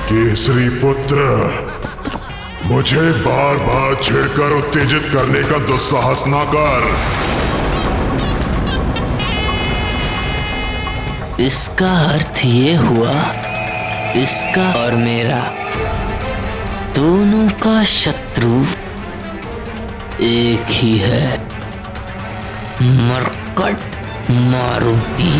केसरी पुत्र, मुझे बार बार छेड़कर उत्तेजित करने का दुस्साहस ना कर। इसका अर्थ ये हुआ, इसका और मेरा दोनों का शत्रु एक ही है, मरकट मारुति।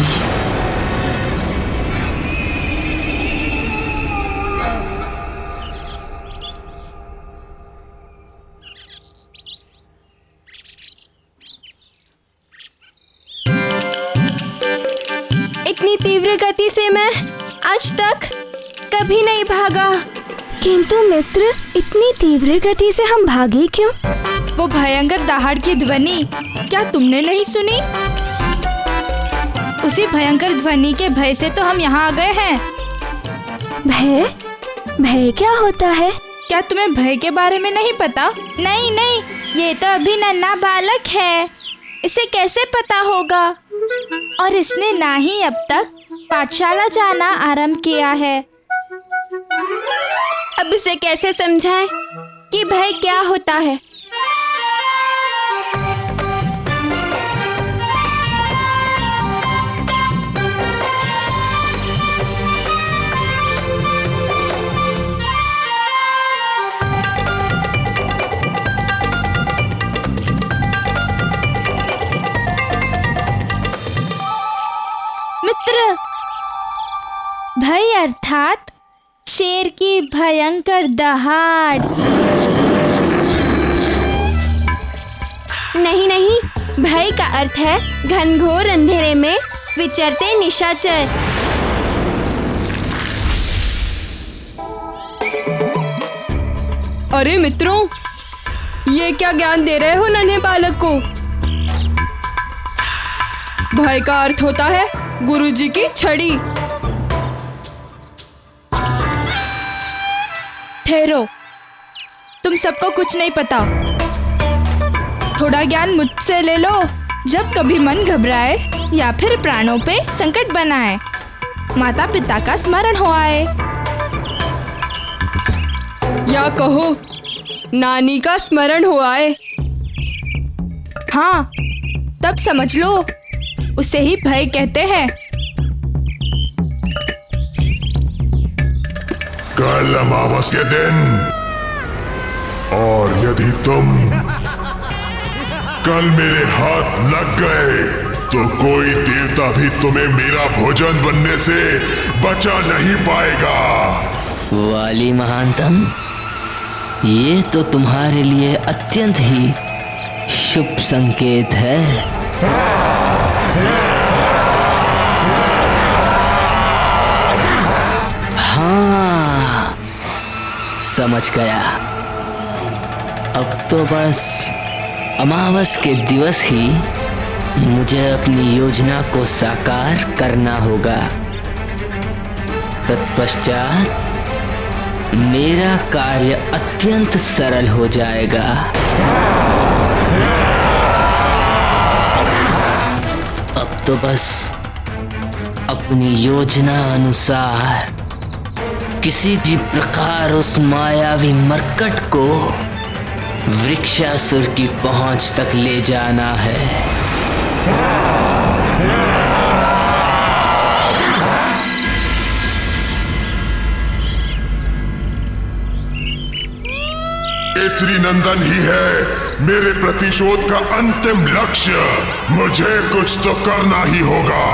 इतनी तीव्र गति से मैं आज तक कभी नहीं भागा। किंतु मित्र, इतनी तीव्र गति से हम भागे क्यों? वो भयंकर दहाड़ की ध्वनि क्या तुमने नहीं सुनी? उसी भयंकर ध्वनि के भय से तो हम यहाँ आ गए हैं। भय? भय क्या होता है? क्या तुम्हें भय के बारे में नहीं पता? नहीं नहीं, ये तो अभी नन्हा बालक है, इसे कैसे पता होगा? और इसने ना ही अब तक पाठशाला जाना आरंभ किया है। अब इसे कैसे समझाएं कि भय क्या होता है? मित्र, भय अर्थात शेर की भयंकर दहाड़। नहीं नहीं, भय का अर्थ है घनघोर अंधेरे में विचरते निशाचर। अरे मित्रों, ये क्या ज्ञान दे रहे हो नन्हे बालक को? भय का अर्थ होता है गुरुजी की छड़ी। ठहरो, तुम सबको कुछ नहीं पता। थोड़ा ज्ञान मुझसे ले लो। जब कभी मन घबराए या फिर प्राणों पे संकट बनाए, माता पिता का स्मरण हो आए, या कहो नानी का स्मरण हो आए, हाँ तब समझ लो, उसे ही भय कहते हैं। कल अमावस के दिन, और यदि तुम कल मेरे हाथ लग गए तो कोई देवता भी तुम्हें मेरा भोजन बनने से बचा नहीं पाएगा। वाली महानतम, ये तो तुम्हारे लिए अत्यंत ही शुभ संकेत है। हाँ, समझ गया। अब तो बस अमावस के दिवस ही मुझे अपनी योजना को साकार करना होगा। तत्पश्चात मेरा कार्य अत्यंत सरल हो जाएगा। अब तो बस अपनी योजना अनुसार किसी भी प्रकार उस मायावी मरकट को वृक्षासुर की पहुंच तक ले जाना है। केसरी नंदन ही है मेरे प्रतिशोध का अंतिम लक्ष्य। मुझे कुछ तो करना ही होगा।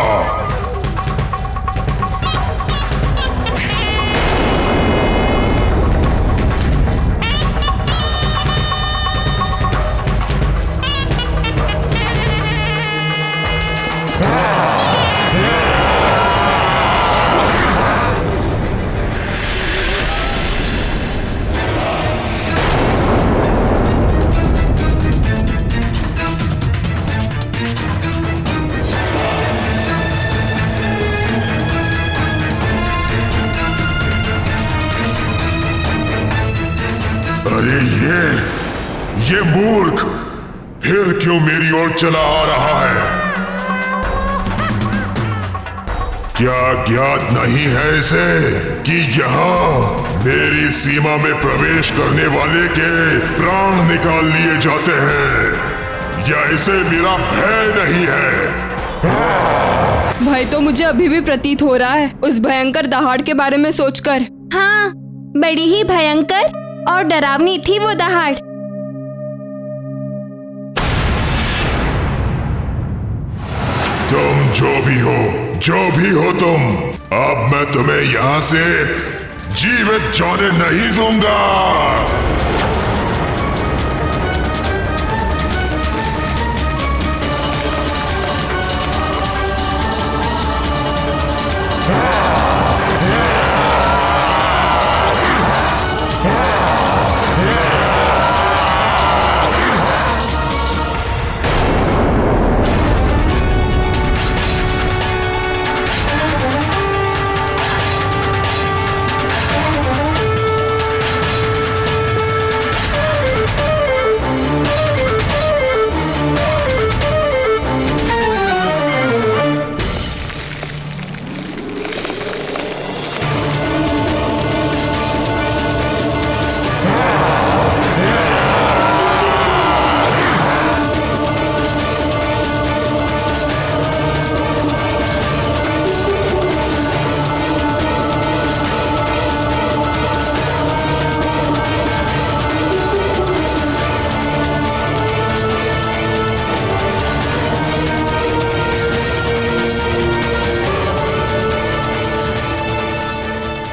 अरे ये मूर्ख फिर क्यों मेरी ओर चला आ रहा है? क्या ज्ञात नहीं है इसे कि यहाँ मेरी सीमा में प्रवेश करने वाले के प्राण निकाल लिए जाते हैं, या इसे मेरा भय नहीं है? भय तो मुझे अभी भी प्रतीत हो रहा है उस भयंकर दहाड़ के बारे में सोचकर। हाँ, बड़ी ही भयंकर और डरावनी थी वो दहाड़। तुम जो भी हो तुम, अब मैं तुम्हें यहाँ से जीवित जाने नहीं दूंगा।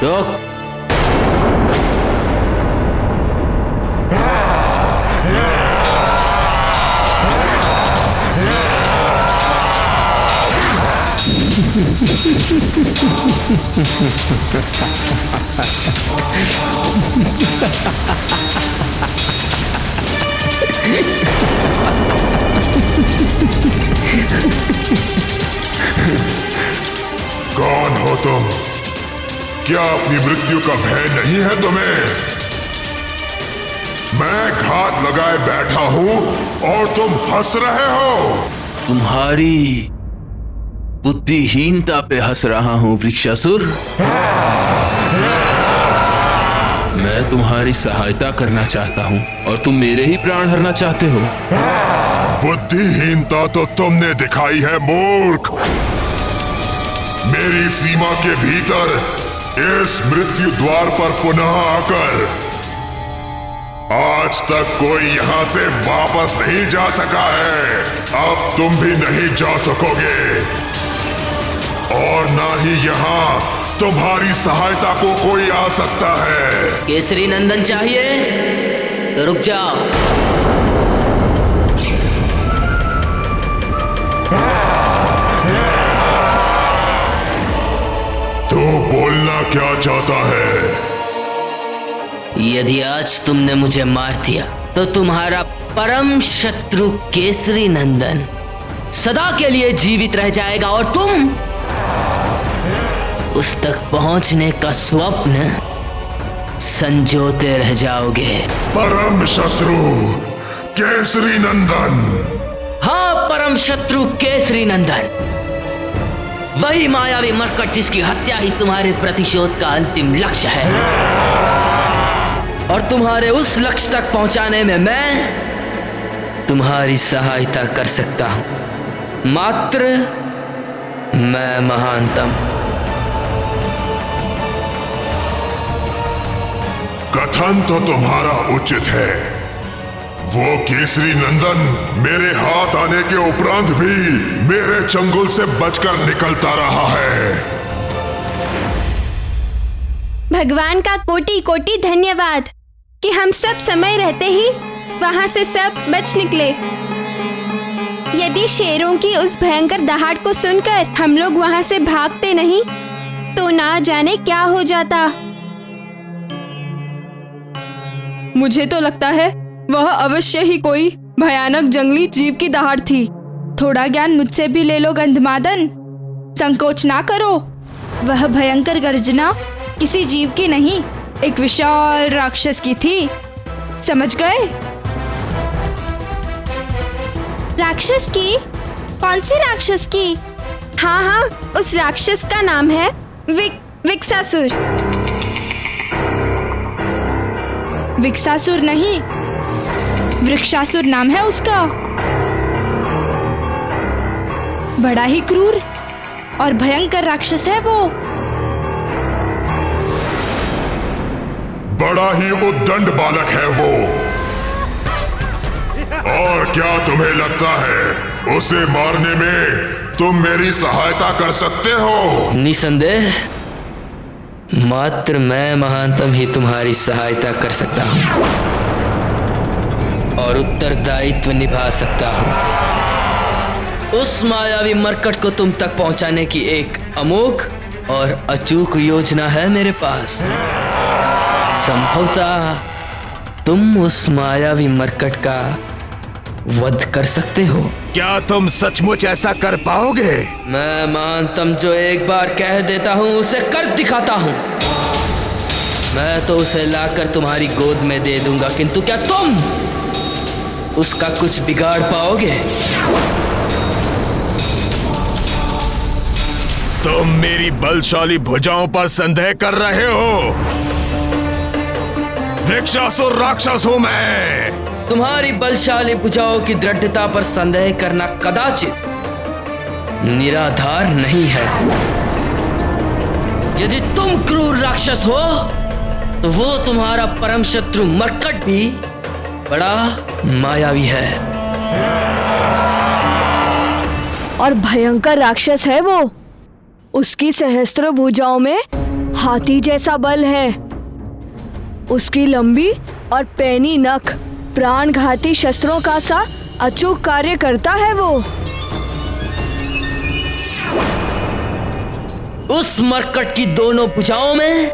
रोक। कौन हो तुम? क्या अपनी मृत्यु का भय नहीं है तुम्हें? मैं घात लगाए बैठा हूं और तुम हंस रहे हो। तुम्हारी बुद्धिहीनता पे हंस रहा हूं वृक्षासुर। मैं तुम्हारी सहायता करना चाहता हूं और तुम मेरे ही प्राण हरना चाहते हो। बुद्धिहीनता तो तुमने दिखाई है मूर्ख। मेरी सीमा के भीतर इस मृत्यु द्वार पर पुनः आकर आज तक कोई यहां से वापस नहीं जा सका है। अब तुम भी नहीं जा सकोगे और ना ही यहां तुम्हारी सहायता को कोई आ सकता है। केसरी नंदन चाहिए तो रुक जाओ। तो बोलना क्या चाहता है? यदि आज तुमने मुझे मार दिया तो तुम्हारा परम शत्रु केसरी नंदन सदा के लिए जीवित रह जाएगा और तुम उस तक पहुंचने का स्वप्न संजोते रह जाओगे। परम शत्रु केसरी नंदन। हाँ, परम शत्रु केसरी नंदन, वही मायावी मरकट जिसकी हत्या ही तुम्हारे प्रतिशोध का अंतिम लक्ष्य है। और तुम्हारे उस लक्ष्य तक पहुंचाने में मैं तुम्हारी सहायता कर सकता हूं। मात्र मैं महानतम। कथन तो तुम्हारा उचित है। वो केसरी नंदन मेरे हाथ आने के उपरांत भी मेरे चंगुल से बचकर निकलता रहा है। भगवान का कोटि कोटि धन्यवाद कि हम सब समय रहते ही वहां से सब बच निकले। यदि शेरों की उस भयंकर दहाड़ को सुनकर हम लोग वहां से भागते नहीं तो ना जाने क्या हो जाता। मुझे तो लगता है वह अवश्य ही कोई भयानक जंगली जीव की दहाड़ थी। थोड़ा ज्ञान मुझसे भी ले लो गंधमादन, संकोच ना करो। वह भयंकर गर्जना किसी जीव की नहीं, एक विशाल राक्षस की थी। समझ गए? राक्षस की? कौन सी राक्षस की? हाँ हाँ, उस राक्षस का नाम है विक्सासुर। विक्सासुर नहीं, वृक्षासुर नाम है उसका। बड़ा ही क्रूर और भयंकर राक्षस है वो। बड़ा ही उद्दंड बालक है वो। और क्या तुम्हें लगता है उसे मारने में तुम मेरी सहायता कर सकते हो? निसंदेह मात्र मैं महानतम ही तुम्हारी सहायता कर सकता हूँ और उत्तरदायित्व निभा सकता हूँ। उस मायावी मरकट को तुम तक पहुंचाने की एक अमोघ और अचूक योजना है मेरे पास। संभवतः तुम उस मायावी मरकट का वध कर सकते हो। क्या तुम सचमुच ऐसा कर पाओगे? मैं महानतम जो एक बार कह देता हूँ उसे कर दिखाता हूँ। मैं तो उसे लाकर तुम्हारी गोद में दे दूंगा, किंतु क्या तुम उसका कुछ बिगाड़ पाओगे? तुम मेरी बलशाली भुजाओं पर संदेह कर रहे हो? वृक्षासुर राक्षस हूं मैं। तुम्हारी बलशाली भुजाओं की दृढ़ता पर संदेह करना कदाचित निराधार नहीं है। यदि तुम क्रूर राक्षस हो तो वो तुम्हारा परम शत्रु मरकट भी बड़ा मायावी है और भयंकर राक्षस है वो। उसकी सहस्त्र भुजाओं में हाथी जैसा बल है। उसकी लंबी और पैनी नख प्राणघाती शस्त्रों का सा अचूक कार्य करता है वो। उस मरकट की दोनों भुजाओं में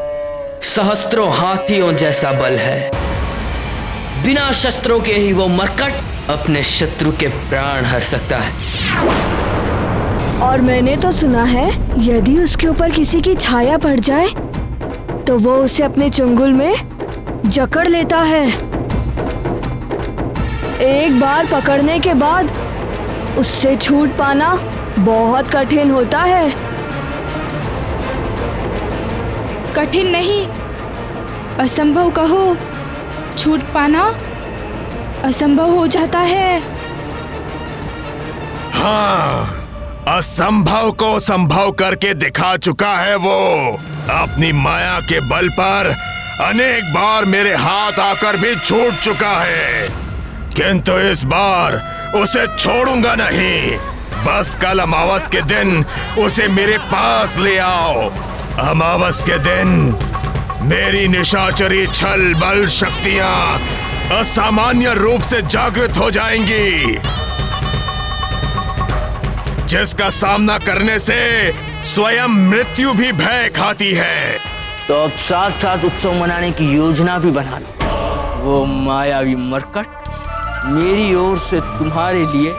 सहस्त्रों हाथियों जैसा बल है। बिना शस्त्रों के ही वो मरकट अपने शत्रु के प्राण हर सकता है। और मैंने तो सुना है यदि उसके ऊपर किसी की छाया पड़ जाए तो वो उसे अपने चंगुल में जकड़ लेता है। एक बार पकड़ने के बाद उससे छूट पाना बहुत कठिन होता है। कठिन नहीं, असंभव कहो। छूट पाना असंभव हो जाता है। हाँ, असंभव को संभव करके दिखा चुका है वो। अपनी माया के बल पर अनेक बार मेरे हाथ आकर भी छूट चुका है, किंतु इस बार उसे छोड़ूंगा नहीं। बस कल अमावस के दिन उसे मेरे पास ले आओ। अमावस के दिन मेरी निशाचरी छल बल शक्तियां असामान्य रूप से जागृत हो जाएंगी, जिसका सामना करने से स्वयं मृत्यु भी भय खाती है। तो अब साथ साथ उत्सव मनाने की योजना भी बना लो। वो मायावी मरकट मेरी ओर से तुम्हारे लिए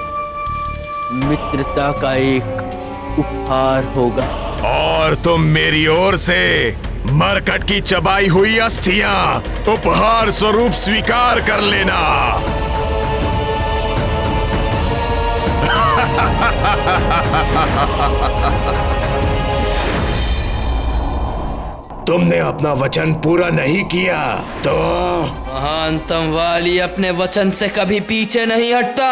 मित्रता का एक उपहार होगा। और तुम मेरी ओर से मरकट की चबाई हुई अस्थियां उपहार स्वरूप स्वीकार कर लेना। तुमने अपना वचन पूरा नहीं किया तो महानतम वाली अपने वचन से कभी पीछे नहीं हटता।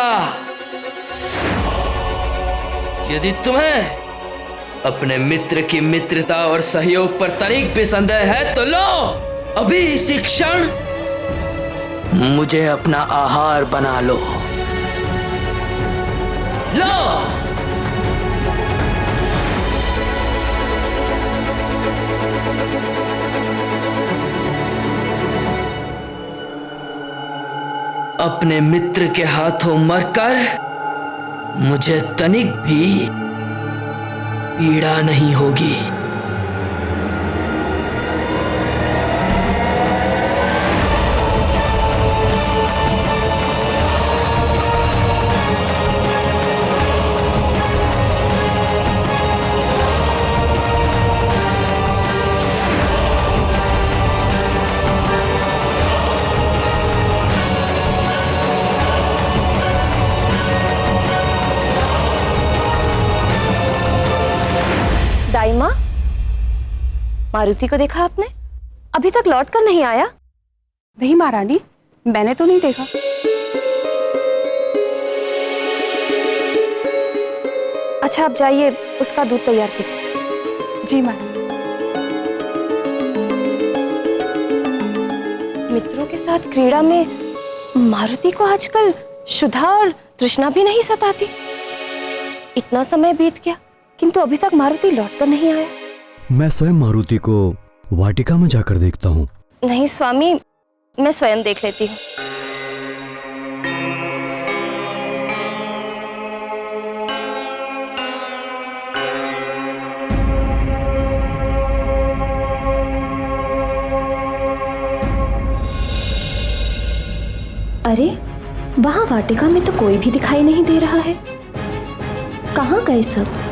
यदि तुम्हें अपने मित्र की मित्रता और सहयोग पर तनिक भी संदेह है तो लो, अभी इसी क्षण मुझे अपना आहार बना लो। लो, अपने मित्र के हाथों मरकर मुझे तनिक भी पीड़ा नहीं होगी। मारुति को देखा आपने? अभी तक लौट कर नहीं आया। नहीं महारानी, मैंने तो नहीं देखा। अच्छा, आप जाइए, उसका दूध तैयार कीजिए। जी महारानी। मित्रों के साथ क्रीड़ा में मारुति को आजकल शुद्धा और तृष्णा भी नहीं सताती। इतना समय बीत गया किंतु अभी तक मारुति लौट कर नहीं आया। मैं स्वयं मारुति को वाटिका में जाकर देखता हूँ। नहीं स्वामी, मैं स्वयं देख लेती हूँ। अरे, वहां वाटिका में तो कोई भी दिखाई नहीं दे रहा है। कहाँ गए सब?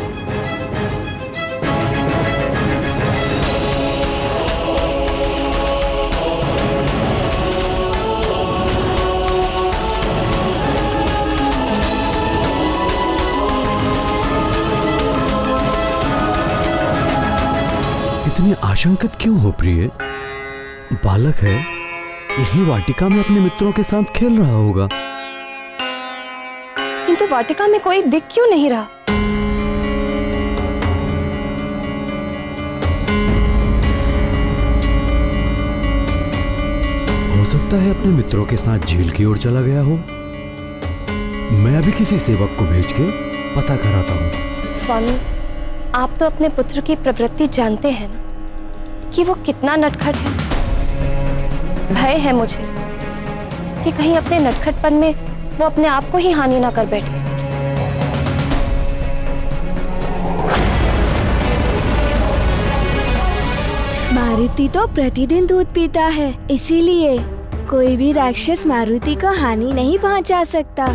इतनी आशंकित क्यों हो प्रिय? बालक है, यही वाटिका में अपने मित्रों के साथ खेल रहा होगा। किंतु वाटिका में कोई दिख क्यों नहीं रहा? हो सकता है अपने मित्रों के साथ झील की ओर चला गया हो। मैं अभी किसी सेवक को भेज के पता कराता हूँ। स्वामी, आप तो अपने पुत्र की प्रवृत्ति जानते हैं ना, कि वो कितना नटखट है। भय है मुझे कि कहीं अपने नटखटपन में वो अपने आप को ही हानि ना कर बैठे। मारुति तो प्रतिदिन दूध पीता है, इसीलिए कोई भी राक्षस मारुति को हानि नहीं पहुंचा सकता।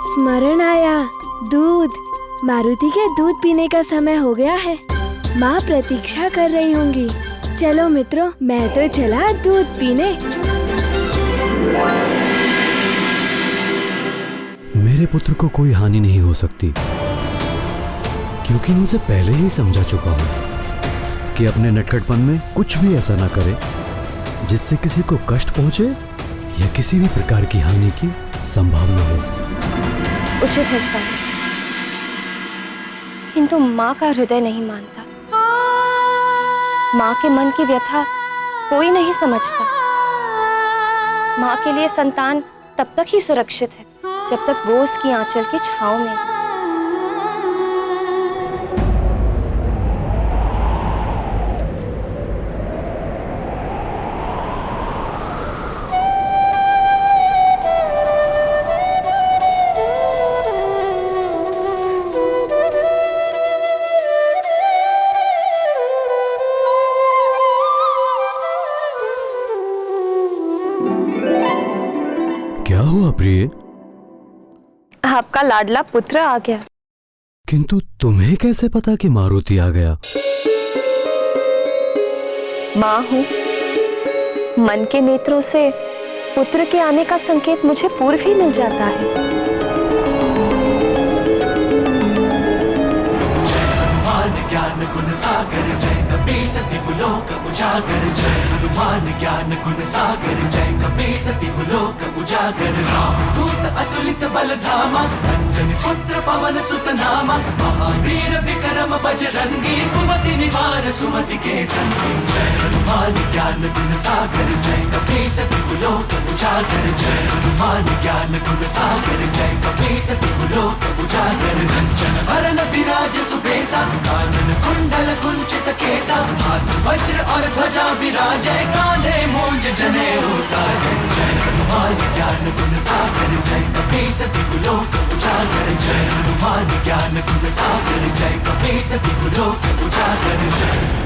स्मरण आया, दूध। मारुति के दूध पीने का समय हो गया है। माँ प्रतीक्षा कर रही होंगी। चलो मित्रों, मैं तो चला दूध पीने। मेरे पुत्र को कोई हानि नहीं हो सकती, क्योंकि मैं उसे पहले ही समझा चुका हूँ कि अपने नटखटपन में कुछ भी ऐसा ना करे जिससे किसी को कष्ट पहुंचे या किसी भी प्रकार की हानि की संभावना हो। उचित है स्वामी, किंतु माँ का हृदय नहीं मानता। माँ के मन की व्यथा कोई नहीं समझता। माँ के लिए संतान तब तक ही सुरक्षित है जब तक वो उसकी आंचल की छांव में है। क्या हुआ प्रिय? आपका लाडला पुत्र आ गया। किंतु तुम्हें कैसे पता कि मारुति आ गया? माँ हूँ, मन के नेत्रों से पुत्र के आने का संकेत मुझे पूर्व ही मिल जाता है। ज्ञान गुण सागर जय कपी सती लोक उजागर। जय हनुमान ज्ञान गुण सागर जय कपी सती लोक उजागर। रामदूत अतुलित बल धामा अंजनी पुत्र पवन सुत नामा। महावीर विक्रम बजरंगी कुमति निवार सुमति के संगी। जय हनुमान ज्ञान गुण सागर जय कपी सती लोक उजागर। जय हनुमान ज्ञान गुण सागर जय कपी सती लोक उजागर। कंचन वरण विराज सुबेसा कानन कुंडल कुंचित केसा। हाथ वज्र और ध्वजा विराजे कांधे मूंज जनेऊ साजे। जय हनुमान ज्ञान गुण सागर जय कपी सती लोक उजागर। जय हनुमान ज्ञान गुण सागर जय कपी सती लोक उजागर। जय